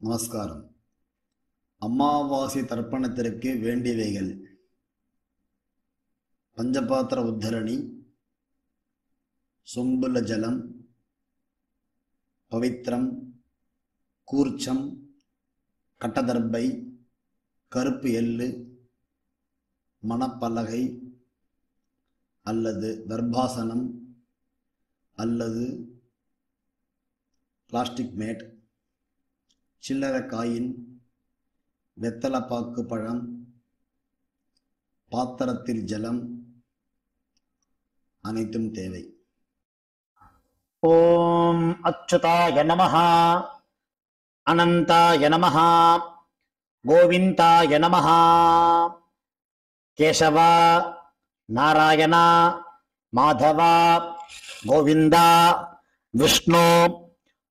நமஸ்காரம். அமாவாசை தர்ப்பணத்திற்கு வேண்டியவைகள்: பஞ்சபாத்திர உத்தரணி, சொம்புல ஜலம், பவித்திரம், கூர்ச்சம், கட்டதர்பை, கருப்பு எள்ளு, மணப்பலகை அல்லது தர்பாசனம் அல்லது பிளாஸ்டிக் மேட், சில்லறை காயின், வெத்தலைப்பாக்கு பழம், பாத்திரத்தில் ஜலம் அனைத்தும் தேவை. ஓம் அச்சுதாய நமஹ, அனந்தாய நமஹ, கோவிந்தாய நமஹ. கேசவ, நாராயண, மாதவ, கோவிந்தா, விஷ்ணு,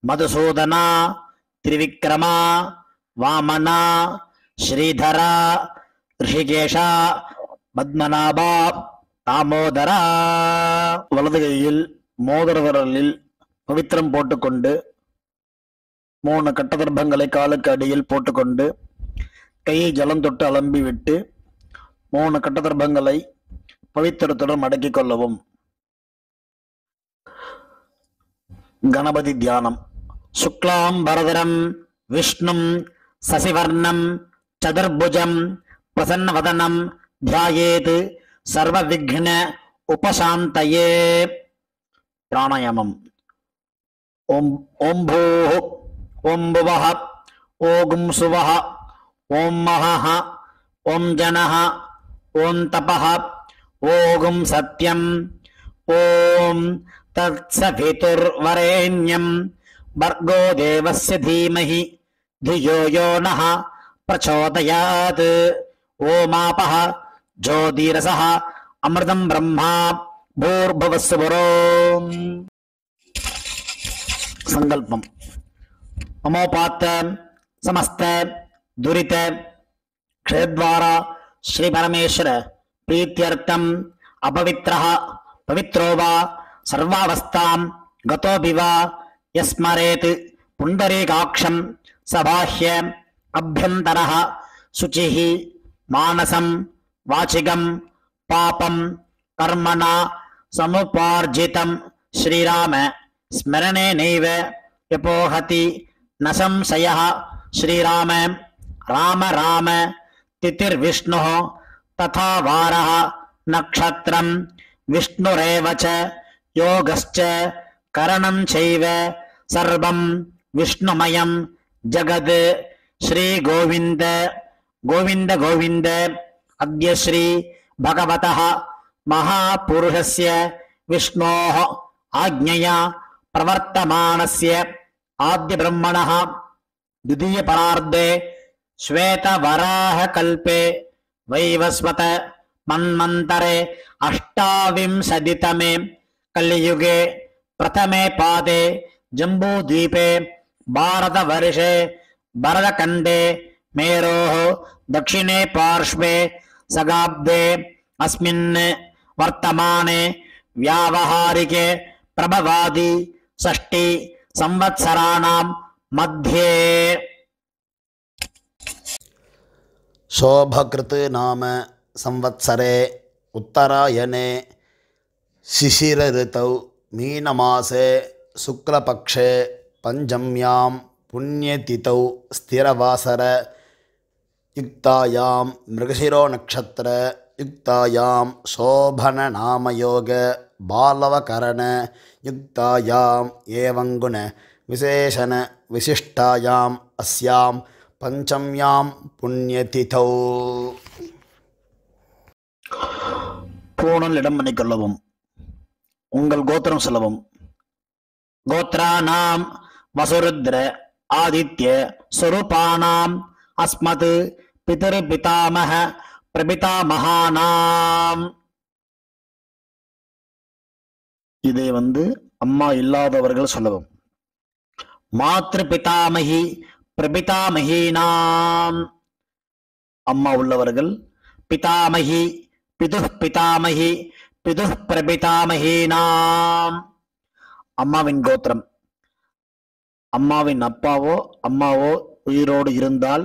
மதுசூதன, திரிவிக்ரம, வாமன, ஸ்ரீதர, ரிஷிகேஷ, பத்மநாபா, தாமோதரா. வலது கையில் மோதிர விரலில் பவித்திரம் போட்டுக்கொண்டு 3 கட்டதர்பங்களை காலுக்கு அடியில் போட்டுக்கொண்டு கையை ஜலம் தொட்டு அலம்பி விட்டு 3 கட்டதர்பங்களை பவித்திரத்துடன் மடக்கிக் கொள்ளவும். கணபதி தியானம். சுக்லாம் பரதரம் விஷ்ணும் சசிவர்ணம் சதுர்புஜம் பிரசன்னவதனம் தியாயேத் சர்வ விக்ன உபசாந்தயே. பிராணாயாமம். ஓம் பூஹ், ஓம் புவஹ, ஓம் சுவஹ, ஓம் மஹஹ, ஓம் ஜனஹ, ஓம் தபஹ, ஓம் சத்யம், ஓம் தத்சவிதுர்வரேண்யம் भर्गो देवस्य धीमहि धियो यो नः प्रचोदयात्. ओमापः ज्योतिरसः अमृतं ब्रह्मा भूर्भुवस्सुवरो. संकल्पम. ममोपात समस्त दुरित क्षेद्वारा श्री परमेश्वर प्रीत्यर्थम अपवित्रः पवित्रो वा सर्वावस्थां गतोऽपि वा यस्मरेत् पुण्डरीकाक्षं सबाह्य अभ्यन्तरः शुचिः मानसं वाचिकं पापं कर्मणा समुपार्जितं श्रीराम स्मरणेनैव यपोहति न संशयः. श्रीराम राम राम तिथिर्विष्णुः तथा वारः नक्षत्रं विष्णुरेव च योगश्च करणं चैव सर्वं विष्णुमयं जगत्. श्री गोविंद गोविंद गोविंद. अद्य श्री भगवतः महापुरुषस्य विष्णोः आज्ञया प्रवर्तमानस्य आद्य ब्रह्मणः द्वितीय परार्धे श्वेतवराहकल्पे वैवस्वत मन्वन्तरे अष्टाविंशतितमे कलियुगे प्रथमे पादे जम्बूद्वीपे भारतवर्षे भरतखण्डे मेरोः दक्षिणे पार्श्वे सगाब्दे अस्मिन् वर्तमाने व्यावहारिके प्रभवादि षष्टि संवत्सराणां मध्ये शोभकृत् नाम संवत्सरे उत्तरायणे शिशिर ऋतौ मीनमासे शुक्लपक्षे पंचम्यां पुण्यतिथौ स्थिरवासर युक्तायां मृगशिरो नक्षत्र युक्तायां शोभन नामयोग बालवकरण युक्तायां एवंगुण विशेषण विशिष्टायां अस्यां पंचम्यां पुण्यतिथौ. பூணல் இடம் பண்ணிக்கொள்ளவும். உங்கள் கோத்திரம் சொல்லவும். கோத்ரானாம் வசுருத்ர ஆதித்ய ஸ்வரூபானாம் அஸ்மத் பிதர் பிதாமஹ பிரபிதாமஹானாம். இதை அம்மா இல்லாதவர்கள் சொல்லவும். மாத்ரு பிதாமகி பிரபிதாமஹீனாம். அம்மா உள்ளவர்கள் பிதாமகி பிதுஹ் பிதாமகி பிதுஹ் பிரபிதாமஹீனாம். அம்மாவின் கோத்திரம். அம்மாவின் அப்பாவோ அம்மாவோ உயிரோடு இருந்தால்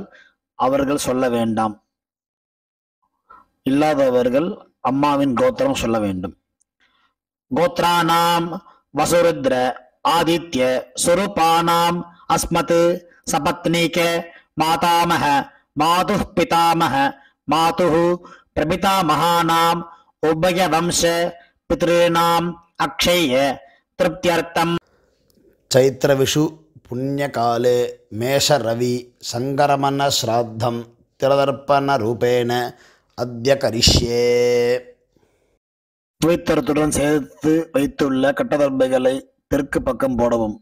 அவர்கள் சொல்ல வேண்டாம். இல்லாதவர்கள் அம்மாவின் கோத்திரம் சொல்ல வேண்டும். கோத்ரானாம் வசுருத்ர ஆதித்ய சுரூபானாம் அஸ்மத் சபத்னீக மாதாமஹ மாதுः பிதாமஹ மாதுः பிரபிதாமகானாம் உபய வம்ச பித்ருணாம் அக்ஷய திருப்தியர்த்தம். சைத்ரவிஷு புண்ணியகாலே மேஷரவி சங்கரமண ஸ்ராத்தம் திரதர்ப்பண ரூபேண அத்ய கரிஷ்யே. துவைத்தரத்துடன் சேர்த்து வைத்துள்ள கட்டதர்பைகளை தெற்கு பக்கம் போடவும்.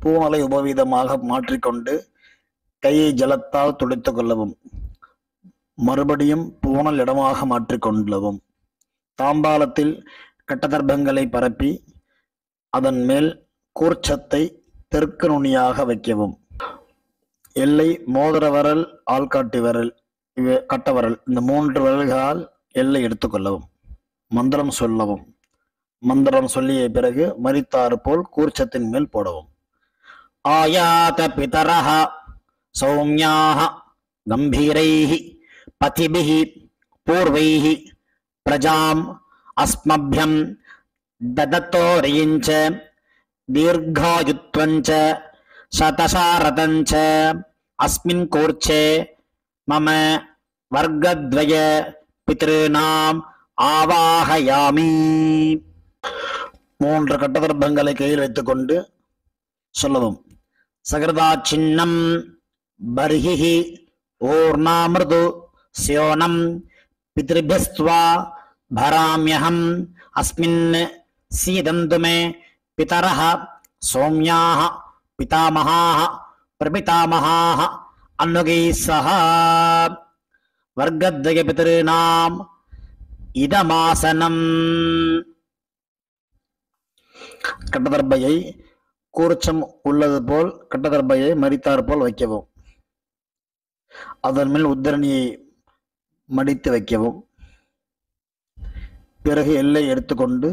பூனலை உபவீதமாக மாற்றிக்கொண்டு கையை ஜலத்தால் துடைத்துக் கொள்ளவும். மறுபடியும் பூனல் இடமாக மாற்றிக்கொள்ளவும். தாம்பாலத்தில் கட்டதர்பங்களை பரப்பி அதன் மேல் கூர்ச்சத்தை தெற்கு நுனியாக வைக்கவும். எல்லை மோதிர விரல், ஆள்காட்டி விரல், கட்டவரல், இந்த 3 விரல்களால் எல்லை எடுத்துக்கொள்ளவும். மந்திரம் சொல்லவும். மந்திரம் சொல்லிய பிறகு மரித்தாறு போல் கூர்ச்சத்தின் மேல் போடவும். ஆயாத பிதரஹ சௌம்யாஹ கம்பீரைஹி பதிபிஹி பூர்வைஹி பிரஜாம் அஸ்மப்யம் ததத்தோரயிஞ்ச தீர்காயுத்வஞ்ச சதசாரதஞ்ச அஸ்மின் கூர்ச்சே மம வர்க்கத்வய பித்ருணாம் ஆவாஹயாமி. 3 கட்டதர்பங்களை கையில் வைத்துக்கொண்டு சொல்லவும். சகிருதா சின்னம் பர்ஹிஹி ஓர்ணாமிருது ஸ்யோனம் பித்ருபிஸ்த்வா பராம்யஹம் அஸ்மின் சீதந்து மே பிதரஹ சௌம்யாஹ பிதாமஹாஹ பிரபிதாமஹாஹ அன்னுகைः சஹ வர்க்கத்வய பித்ருணாம் இதமாசனம். கட்டதர்பையை கூர்ச்சம் உள்ளது போல் கட்டதர்பையை மரித்தார் போல் வைக்கவும். அதன் மேல் உத்தரணியை மடித்து வைக்கவும். பிறகு எல்லை எடுத்துக்கொண்டு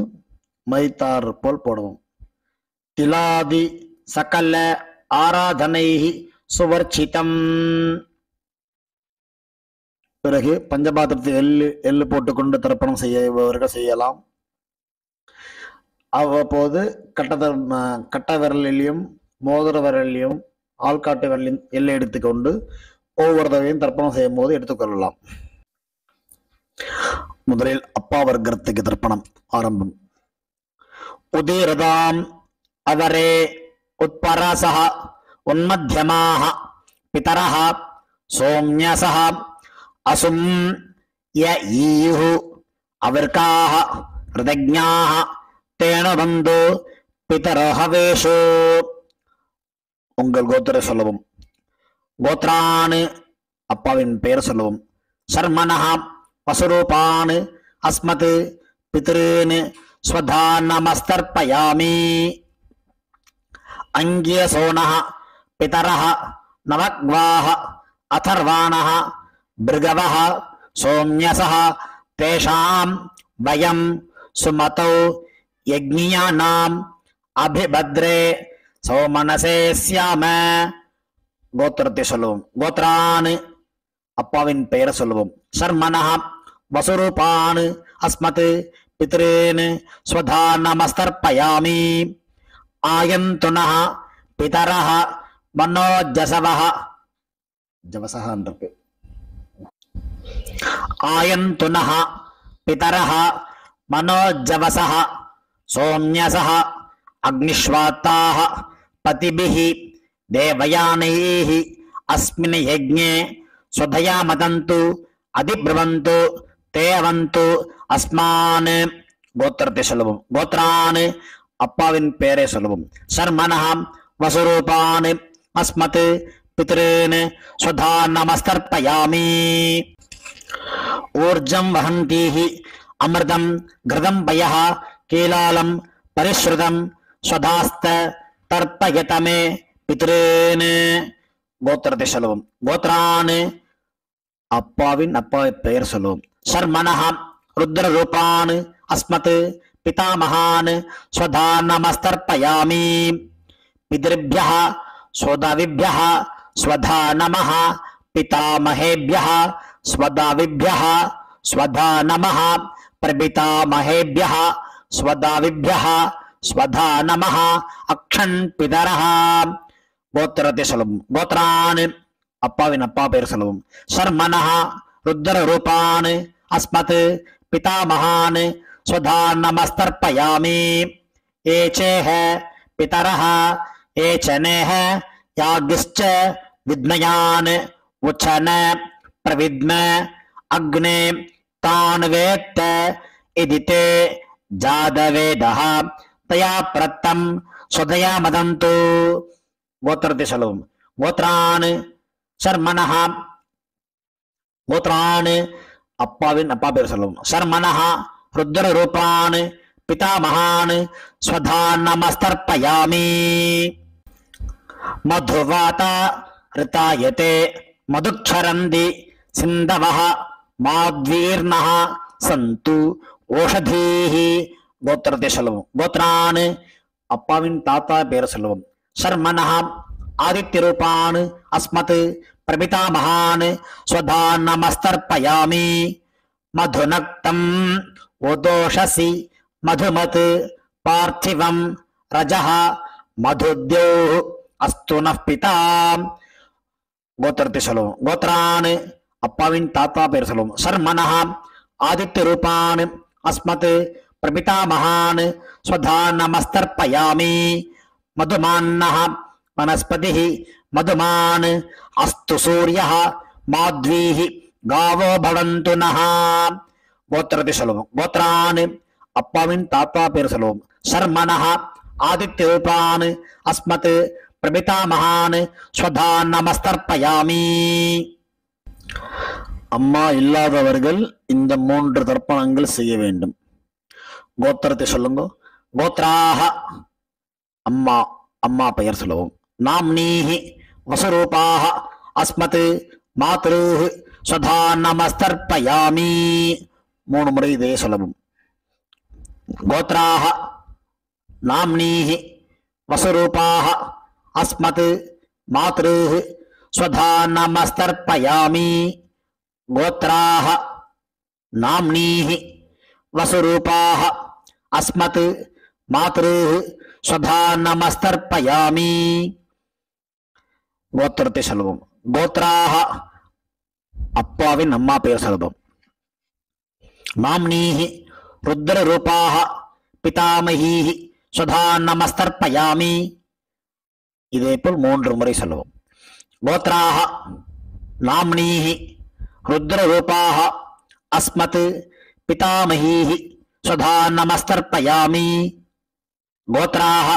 மரித்தார் போல் போடவும். திலாதி சகல ஆராதனை சுவர்ச்சிதம். பிறகு பஞ்சபாத்திரத்தை எள்ளு போட்டுக்கொண்டு தர்ப்பணம் செய்யவர்கள் செய்யலாம். அவ்வப்போது கட்ட விரலிலையும் மோதிர விரலிலையும் ஆள்காட்டு விரலையும் எல்லை எடுத்துக்கொண்டு ஒவ்வொரு தடவையும் தர்ப்பணம் செய்யும் போது எடுத்துக்கொள்ளலாம். முதலில் அப்பா வர்க்கத்துக்கு தர்ப்பணம் ஆரம்பம். உதீரதாம் அவரே உட்பரசஹ உன்மத்யமாஹ பிதரஹ சோம்யசஹ அசும் ஈயுஹு அவர்காஹ ஹிருதஜ்ஞாஹ தேனபந்து பிதரோஹவேஷு. உங்கள் கோத்திர சொல்லவும். கோத்ரானு அப்பாவின் பெயர் சொல்லவும். சர்மனஹ வசுரூபான் அஸ்மத் பித்ருன் ஸ்வதா நமஸ்தர்ப்பயாமி. அங்கியசோனஹ பிதரஹ நவக்வாஹ அதர்வாணஹ பிருகவஹ சோம்யசஹ தேஷாம் வயம் சுமதௌ யக்ஞியானாம் அபிபத்ரே சோமனசே ஸ்யாம. கோத்திரத்தை சொல்லவும். கோத்ரான் அப்பாவின் பெயரை சொல்லவும். சர்மனஹ வசுரூபான் அஸ்மத் பித்ருன் ஸ்வதா நமஸ்தர்ப்பயாமி. ஆயந்துனஹ பிதரஹ மனோஜசவஹ ஜவசஹ என்றது. ஆயந்துனஹ பிதரஹ மனோஜவசஹ சோம்யசஹ அக்னிஷ்வாத்தாஹ பதிபிஹி தேவயானைஹி அஸ்மின் யஜ்ஞே ஸ்வதயா மதந்து அதிப்ரவந்து தேவந்து அஸ்மான். கோத்திரத்தை சொல்லவும். கோத்ரான் அப்பாவின் பெயரை சொல்லவும். சர்மனஹ வசுரூபான் அஸ்மத் பித்ருன் ஸ்வதா நமஸ்தர்ப்பயாமி. ஊர்ஜம் வஹந்தீஹி அமிர்தம் கிருதம் பயஹ கீலாலம் பரிஸ்ருதம் ஸ்வதாஸ்த தர்ப்பயதமே பித்ருன். கோத்திரத்தை சொல்லவும். கோத்ரான் அப்பாவின் பெயர் சொல்லவும். சர்மனஹ ருத்ரரூபான் அஸ்மத் பிதாமகான் ஸ்வதா நமஸ்தர்ப்பயாமி. பித்ருभ्यः சோதவிभ्यः स्वधा नमः पितामहेभ्यः स्वदाविभ्यः स्वधा नमः प्रपितामहेभ्यः स्वदाविभ्यः स्वधा नमः अक्षन् पितरः गोत्रते सुलभम गोत्रान् अप्पाविन अप्पा पेर सुलभम शर्मणः रुद्र रूपान् अस्मत् पितामहान् स्वधा नमस्तर्पयामि एचेह पितरः एचनेह याज्ञश्च विद्मयान् उचन प्रविद्म अग्ने तान् वेत्त इति ते जातवेदः तया प्रत्तं स्वदया मदन्तु गोत्रते सुलभम गोत्रान् शर्मणः गोत्रान् अप्पाविन अप्पा पेर सुलभम शर्मणः रुद्र रूपान् पितामहान् स्वधा नमस्तर्पयामि मधुवाता ऋतायते मधुक्षरन्ति सिन्धवः माद्वीर्णः सन्तु ओषधीः गोत्रते सुलभम गोत्रान् अप्पाविन ताता पेर सुलभम शर्मणः आदित्यरूपान् अस्मत् प्रपितामहान् स्वधा नमस्तर्पयामि मधुनक्तम् ओदोषसि मधुमत् पार्थिवं रजः मधुद्योः अस्तु नः पिता गोत्रते सुलभम गोत्रान् अप्पाविन ताता पेर सुलभम शर्मणः आदित्यरूपान् अस्मत् प्रपितामहान् स्वधा नमस्तर्पयामि मधुमान्नः वनस्पतिः मधुमान् अस्तु सूर्यः माध्वीः गावो भवन्तु नः गोत्रते सुलभम गोत्रान् अप्पाविन ताता पेर सुलभम शर्मणः आदित्यरूपान् अस्मत् प्रपितामहान् स्वधा नमस्तर्पयामि அம்மா இல்லாதவர்கள் இந்த 3 தர்ப்பணங்கள் செய்ய வேண்டும். கோத்திரத்தை சொல்லுங்க. கோத்ராஹ அம்மா, அம்மா பெயர் சொல்லவும். நாம்னீஹி வசுரூபாஹ அஸ்மத் மாத்ருஹ் ஸ்வதா நமஸ்தர்ப்பயாமி. 3 முறை இதே சொல்லவும். கோத்ராஹ நாம்னீஹி வசுரூபாஹ அஸ்மத் மாத்ருஹ் स्वधा नमस्तर्पयामि. गोत्राः नाम्नीः वसुरूपाः अस्मत् मातृः स्वधा नमस्तर्पयामि. गोत्रते सुलभम. गोत्राः अप्पाविन अम्मा पेर सुलभम. नाम्नीः रुद्ररूपाः पितामहीः स्वधा नमस्तर्पयामि. இதேபோல் 3 முறை சொல்லவும். गोत्राः नाम्नीः रुद्ररूपाः अस्मत् पितामहीः स्वधा नमस्तर्पयामि. गोत्राः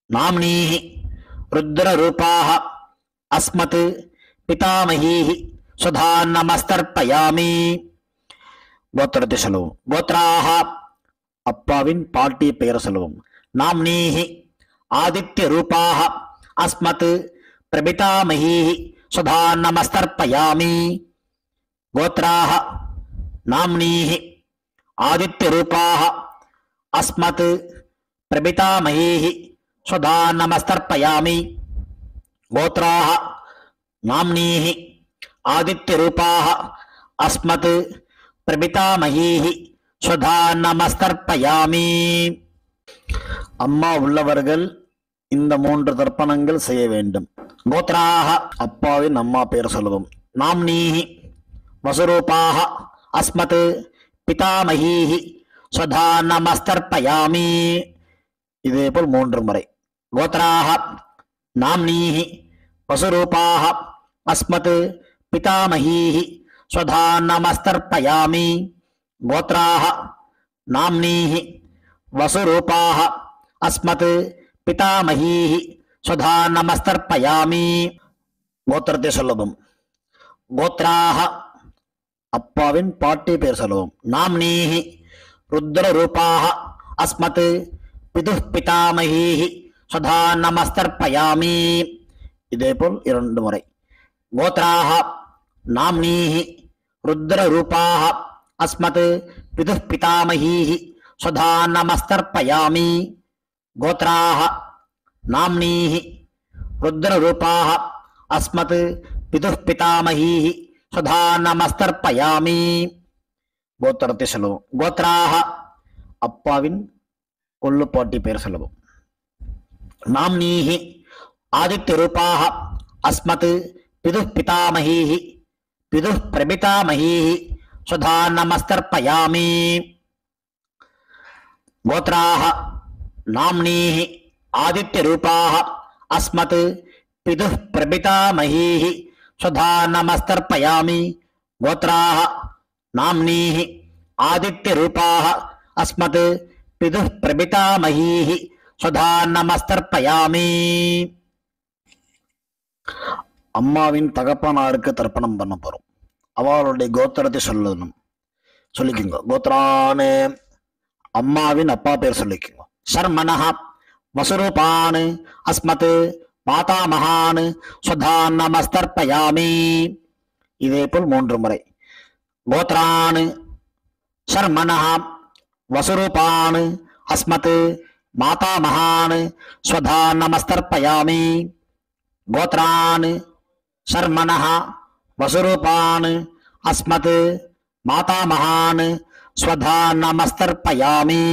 नाम्नीः रुद्ररूपाः अस्मत् पितामहीः स्वधा नमस्तर्पयामि. गोत्रते सुलभम. गोत्राः अप्पाविन पाट्टी पेर सुलभम. नाम्नीः आदित्यरूपाः अस्मत् प्रपितामहीः स्वधा नमस्तर्पयामि. गोत्राः नाम्नीः आदित्यरूपाः अस्मत् प्रपितामहीः स्वधा नमस्तर्पयामि. गोत्राः नाम्नीः आदित्यरूपाः अस्मत् प्रपितामहीः स्वधा नमस्तर्पयामि. அம்மா உள்ளவர்கள் இந்த 3 தர்ப்பணங்கள் செய்ய வேண்டும். கோத்ராஹ அப்பாவின் அம்மா பேர் சொல்லவும். நாம்னீஹி வசுரூபாஹ அஸ்மத் பிதாமஹீஹி ஸ்வதா நமஸ்தர்ப்பயாமி. இதேபோல் 3 முறை. கோத்ராஹ நாம்னீஹி வசுரூபாஹ அஸ்மத் பிதாமஹீஹி ஸ்வதா நமஸ்தர்ப்பயாமி. கோத்ராஹ நாம்னீஹி वसुरूपाः अस्मत् पितामहीः स्वधा नमस्तर्पयामि. गोत्रते सुलभम. गोत्राः अप्पाविन पाट्टी पेर सुलभम. नाम्नीः रुद्ररूपाः अस्मत् पितुः पितामहीः स्वधा नमस्तर्पयामि. இதேபோல் 2 முறை. गोत्राः नाम्नीः रुद्ररूपाः अस्मत् पितुः पितामहीः स्वधा नमस्तर्पयामि. गोत्राः नाम्नीः रुद्ररूपाः அஸ்மத் பிதுஹ் பிதாமஹீஹி சுதா நமஸ்தர்ப்பயாமி. கோத்திரத்தை சொல்லுவோம். கோத்ராஹ அப்பாவின் கொள்ளுப்பாட்டி பெயர் சொல்லுவோம். நாம்னீஹி ஆதித்ய ரூபாஹ அஸ்மத் பிதுஹ் பிதாமஹீஹி பிதுஹ் பிரபிதாமஹீஹி சுதா நமஸ்தர்ப்பயாமி. கோத்ராஹ நாம்னீஹி ஆதித்ய ரூபாஹ அஸ்மத் பிதுஹ் பிரபிதாமஹீஹி சுதா நமஸ்தர்ப்பயாமி. கோத்ராஹ நாம்னீஹி ஆதித்ய ரூபாஹ அஸ்மத் பிதுஹ் பிரபிதாமஹீஹி சுதா நமஸ்தர்ப்பயாமி. அம்மாவின் தகப்பனாருக்கு தர்ப்பணம் பண்ண போறோம். அவளுடைய கோத்திரத்தை சொல்லணும். சொல்லிக்கோங்க. கோத்ரானு அம்மாவின் அப்பா பேர் சொல்லிக்கோங்க. சர்மனஹ வசுரூபான் அஸ்மத் மாதாமகான் சுதா நமஸ்தர்ப்பயாமி. இதே போல் 3 முறை. கோத்ரான் சர்மனஹ வசுரூபான் அஸ்மத் மாதாமகான் சுதா நமஸ்தர்ப்பயாமி. கோத்ரான் சர்மனஹ வசுரூபான் அஸ்மத் மாதாமகான் ஸ்வதா நமஸ்தர்ப்பயாமி.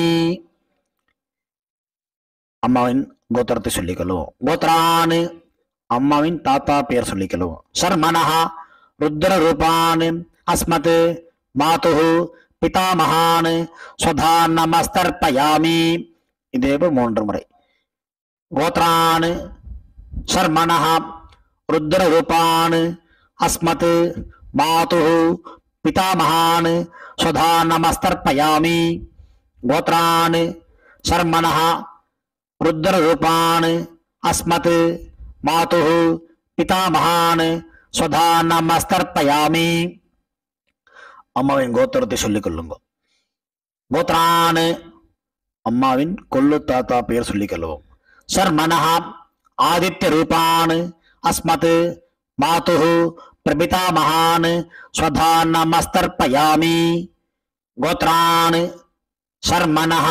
அம்மாவின் கோத்திரத்தை சொல்லிக்கொள்ளுவோம். கோத்ரான் அம்மாவின் தாத்தா பெயர் சொல்லிக்கொள்ளுவோம். சர்மனஹ ருத்ர ரூபான் அஸ்மத் மாதுஹு பிதாமகான் ஸ்வதா நமஸ்தர்ப்பயாமி. இதேபோல் 3 முறை. கோத்ரான் சர்மனஹ ருத்ர ரூபான் அஸ்மத் மாதுஹு பிதாமகான் ஸ்வதா நமஸ்தர்ப்பயாமி. கோத்ரான் சர்மனஹ ருத்ர ரூபான் அஸ்மத் மாதுஹு பிதாமகான் ஸ்வதா நமஸ்தர்ப்பயாமி. அம்மாவின் கோத்திரத்தை சொல்லிக் கொள்ளுங்க. கோத்ரான் அம்மாவின் கொள்ளு தாத்தா பெயர் சொல்லிக் கொள்வோம். சர்மனஹ ஆதித்ய ரூபான் அஸ்மத் மாதுஹு பிரபிதாமகான் ஸ்வதா நமஸ்தர்ப்பயாமி. கோத்ரான் சர்மனஹ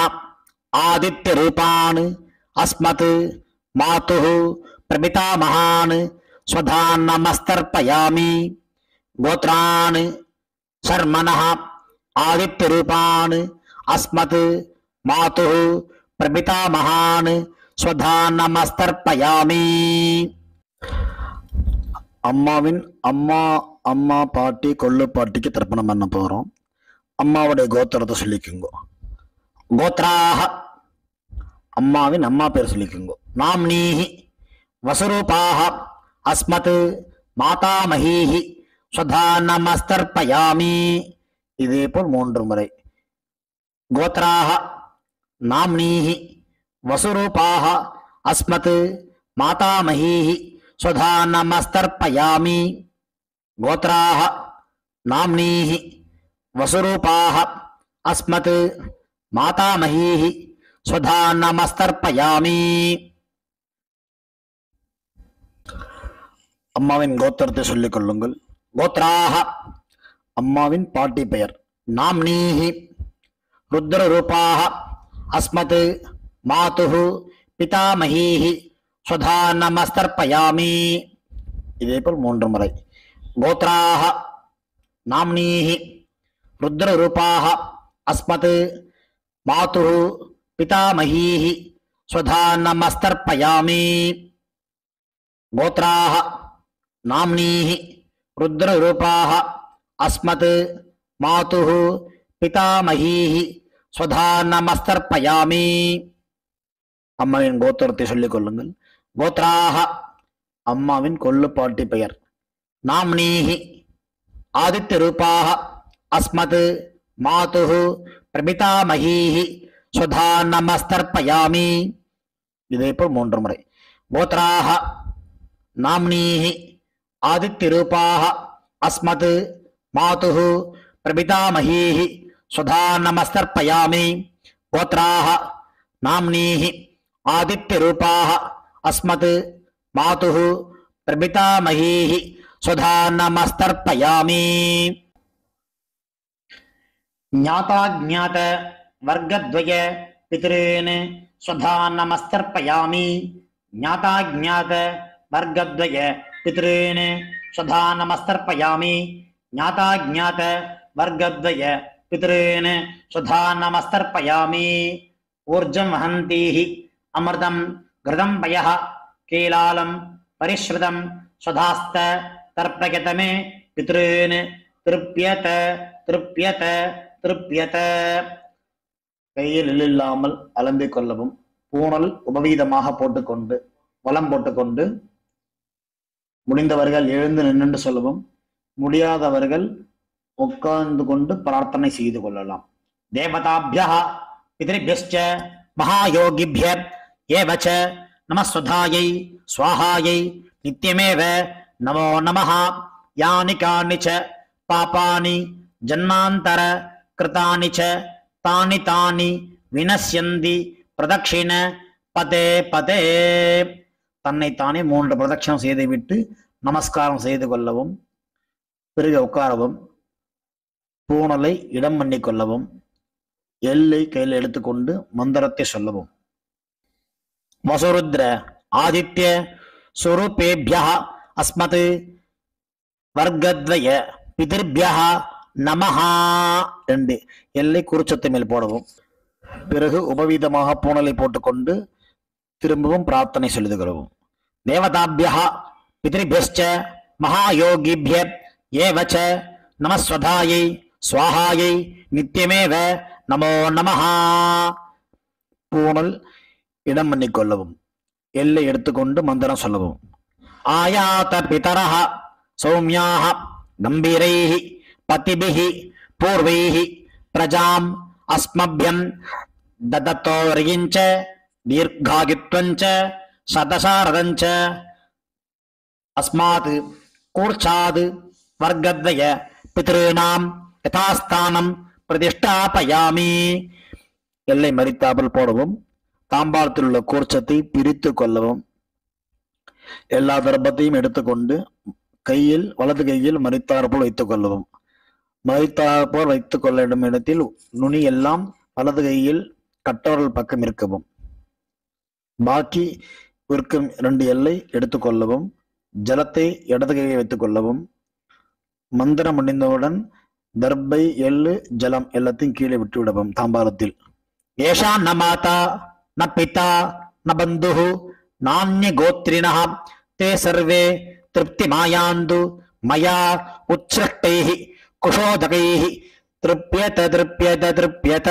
ஆதித்ய ரூபான் அஸ்மத் மாதுஹு பிரபிதாமகான் ஸ்வதா நமஸ்தர்ப்பயாமி. கோத்ரான் சர்மனஹ ஆதித்ய ரூபான் அஸ்மத் மாதுஹு பிரபிதாமகான் ஸ்வதா நமஸ்தர்ப்பயாமி. அம்மாவின் அம்மா பாட்டி கொள்ளு பாட்டிக்கு தர்ப்பணம் பண்ண போறோம். அம்மாவுடைய கோத்திரத்தை சொல்லிக்குங்க. கோத்ராஹ அம்மாவின் அம்மா பேர் சொல்லிக்குங்க. நாம்னீஹி வசுரூபாஹ அஸ்மத் மாதாமஹீஹி ஸ்வதா நமஸ்தர்ப்பயாமி. இதே போல் 3 முறை. கோத்ராஹ நாம்னீஹி வசுரூபாஹ அஸ்மத் மாதாமஹீஹி ஸ்வதா நமஸ்தர்ப்பயாமி. கோத்ராஹ நாம்னீஹி வசுரூபாஹ அஸ்மத் மாதாமஹீஹி ஸ்வதா நமஸ்தர்ப்பயாமி. அம்மாவின் கோத்திரத்தை சொல்லிக் கொள்ளுங்கள். கோத்ராஹ அம்மாவின் பாட்டி பெயர். நாம்னீஹி ருத்ர ரூபாஹ அஸ்மத் மாதுஹு பிதாமஹீஹி ஸ்வதா நமஸ்தர்ப்பயாமி. இதே போல் 3 முறை. கோத்ராஹ நாம்னீஹி ருத்ர ரூபாஹ அஸ்மத் மாதுஹு பிதாமஹீஹி ஸ்வதா நமஸ்தர்ப்பயாமி. கோத்ராஹ நாம்னீஹி ருத்ர ரூபாஹ அஸ்மத் மாதுஹு பிதாமஹீஹி ஸ்வதா நமஸ்தர்ப்பயாமி. அம்மாவின் கோத்திரத்தை சொல்லிக் கொள்ளுங்கள். கோத்ராஹ அம்மாவின் கொள்ளு பாட்டி பெயர். நாம்னீஹி ஆதித்ய ரூபாஹ அஸ்மத் மாதுஹு பிரபிதாமஹீஹி ஸ்வதா நமஸ்தர்ப்பயாமி. இதே போல் 3 முறை. கோத்ராஹ நாம்னீஹி ஆதித்ய ரூபாஹ அஸ்மத் மாதுஹு பிரபிதாமஹீஹி ஸ்வதா நமஸ்தர்ப்பயாமி. கோத்ராஹ நாம்னீஹி ஆதித்ய ரூபாஹ அஸ்மத் மாதுஹு பிரபிதாமஹீஹி ஸ்வதா நமஸ்தர்ப்பயாமி. ஞாதாஜ்ஞாத வர்க்கத்வய பித்ருன் ஸ்வதா நமஸ்தர்ப்பயாமி. ஞாதாஜ்ஞாத வர்க்கத்வய पितॄन् स्वधा नमस्तर्पयामि ज्ञाता ज्ञात वर्गद्वय पितॄन् स्वधा नमस्तर्पयामि ऊर्जं वहन्तीः अमृतं घृतं पयः कीलालं परिश्रुतं स्वधास्त तर्पयत मे पितॄन् திருப்பியத திருப்பியத திருப்பியத. கையில் இல்லாமல் அலம்பிக் கொள்ளவும். பூணல் உபவீதமாக போட்டுக்கொண்டு வலம் போட்டுக்கொண்டு முடிந்தவர்கள் எழுந்து நின்று சொல்லவும், முடியாதவர்கள் உட்கார்ந்து கொண்டு பிரார்த்தனை செய்து கொள்ளலாம். தேவதாபியः பித்ருभ्यश्च மகாயோகிभ्य ஏவச்ச நமஸ்வதாயை ஸ்வாஹாயை நித்யமேவ நமோ நமः. யானி கானி ச பாபானி ஜன்மாந்தர கிருதானி ச தானி தானி வினஸ்யந்தி பிரதக்ஷிண பதே பதே. தன்னைத்தானே 3 பிரதட்சணம் செய்துவிட்டு நமஸ்காரம் செய்து கொள்ளவும். பிறகு உட்காரவும். பூணலை இடம் பண்ணி கொள்ளவும். எல்லை கையில் எடுத்துக்கொண்டு மந்திரத்தை சொல்லவும். வசுருத்ர ஆதித்ய சுரூபேபியः அஸ்மத் வர்க்கத்வய பிதிர்பியः நமஹ. 2 எல்லை குறிச்சத்தை மேல் போடவும். பிறகு உபவீதமாக பூணலை போட்டுக்கொண்டு திரும்பவும் பிரார்த்தனை சொல்லிக் கொள்ளவும். தேவதாபியः பித்ருभ्यश्च மகாயோகிभ्य ஏவச்ச நமஸ்வதாயை ஸ்வாஹாயை நித்யமேவ நமோ நமஹ. பூணல் இடம் பண்ணிக்கொள்ளவும். எல்லை எடுத்துக்கொண்டு மந்திரம் சொல்லவும். ஆயாத பிதரஹ சௌமியாஹ கம்பீரைஹி பதிபிஹி பூர்வைஹி பிரஜாம் அஸ்மப்யம் ததத்தோரியஞ்ச தீர்காயுத்வஞ்ச சதசாரதஞ்ச அஸ்மாத் கூர்ச்சாத் வர்க்கத்வய பித்ருணாம் யதாஸ்தானம் பிரதிஷ்டாபயாமி. எல்லை மறித்தாமல் போடவும். தாம்பாளத்தில் உள்ள கூர்ச்சத்தை பிரித்து கொள்ளவும். எல்லா தர்ப்பத்தையும் எடுத்துக்கொண்டு கையில் வலது கையில் மறித்தாற்போல் வைத்துக் கொள்ளவும். மறித்தாற்போல் வைத்துக் கொள்ள வேண்டும் இடத்தில் நுனி எல்லாம் வலது கையில் கட்டவர்கள் பக்கம் இருக்கவும். பாக்கி இருக்கும் 2 எல்லை எடுத்துக்கொள்ளவும். ஜலத்தை இடது கையை வைத்துக் கொள்ளவும். மந்திரம் முடிந்தவுடன் தர்பை எள்ளு ஜலம் எல்லாத்தையும் கீழே விட்டு விடவும். தாம்பாளத்தில் ஏஷா ந மாதா ந பிதா ந பந்துஹு நான்ய கோத்ரிணः தே சர்வே திருப்தி மாயாந்து மயா உச்ச்ருஷ்டைஹி குஷோதகைஹி திருப்யத திருப்யத திருப்யத.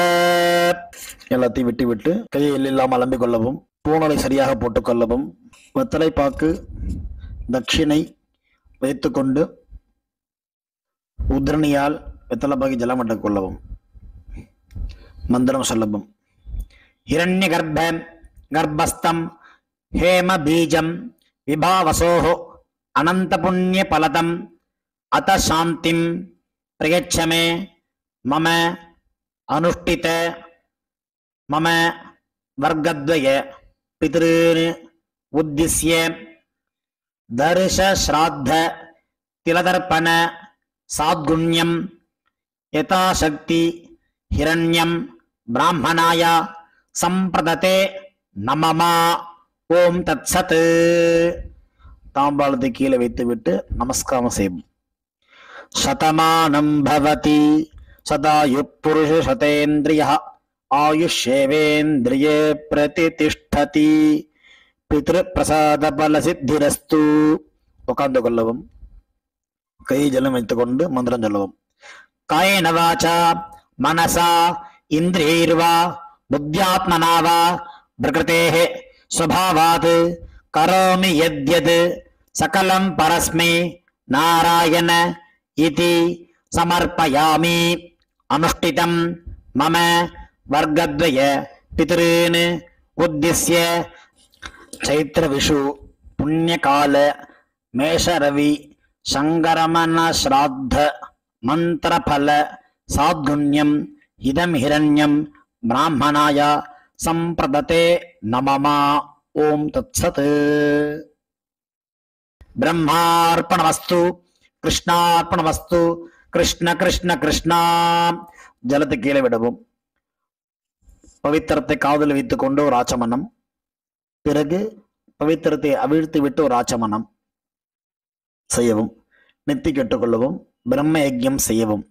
எல்லாத்தையும் விட்டு விட்டு கையை இல்லாமல் அலம்பிக் கொள்ளவும். பூணலை சரியாக போட்டுக்கொள்ளவும். வெத்தலைப்பாக்கு தட்சிணை வைத்துக்கொண்டு உத்ரணியால் வெத்தலைப்பாக்கி ஜலம் விட்டுக் கொள்ளவும். மந்திரம் சொல்லவும். ஹிரண்ய கர்ப்ப கர்ப்பஸ்தம் ஹேம பீஜம் விபாவசோஹோ அனந்த புண்ணிய பலதம் அத சாந்திம் பிரயச்சமே மம அனுஷ்டித மம வர்க்கத்வய பித்ருன் உத்திஸ்ய தர்ஷ ஸ்ராத்த திலதர்ப்பண சாத்குண்யம் யதாசக்தி ஹிரண்யம் பிராமணாய சம்பிரததே நமமா. ஓம் தத்சத். தாம்பாளத்தை கீழே வைத்துவிட்டு நமஸ்காரம் செய்யும். சதமானம் பவதி சதாயு புருஷ சதேந்திரிய ஆயுஷேவேந்திரியே பிரதிதிஷ்டதி பித்ரு பிரசாத பல சித்திரஸ்து. உட்கார்ந்து கொள்ளவும். கை ஜலம் வைத்துக்கொண்டு மந்திரம் சொல்லவும். காயேன வாசா மனசா இந்திரியைர்வா புத்தியாத்மனா வா பிரகிருதேஹ ஸ்வபாவாத் கரோமி யத்யத் சகலம் பரஸ்மை நாராயண இதி சமர்ப்பயாமி. அனுஷ்டிதம் மம வர்க்கத்வய பித்ருன் உத்திஸ்ய சைத்திர விஷு புண்ணியகால மேஷரவி சங்கரமண ஸ்ராத்த மந்திரபல சாத்குண்யம் இதம் ஹிரண்யம் பிராமணாய சம்பிரததே நமமா. ஓம் தத்சத். பிரம்மார்ப்பணமஸ்து கிருஷ்ணார்ப்பணமஸ்து. கிருஷ்ண கிருஷ்ண கிருஷ்ணா. ஜலத்தை கீழே விடவும். பவித்திரத்தை காதில் வைத்துக் கொண்டு ஒரு ஆச்சமனம். பிறகு பவித்திரத்தை அவிழ்த்து விட்டு ஒரு ஆச்சமனம். செய்யவும், நெத்தி கெட்டுக்கொள்ளவும், பிரம்ம யஜ்யம் செய்யவும்,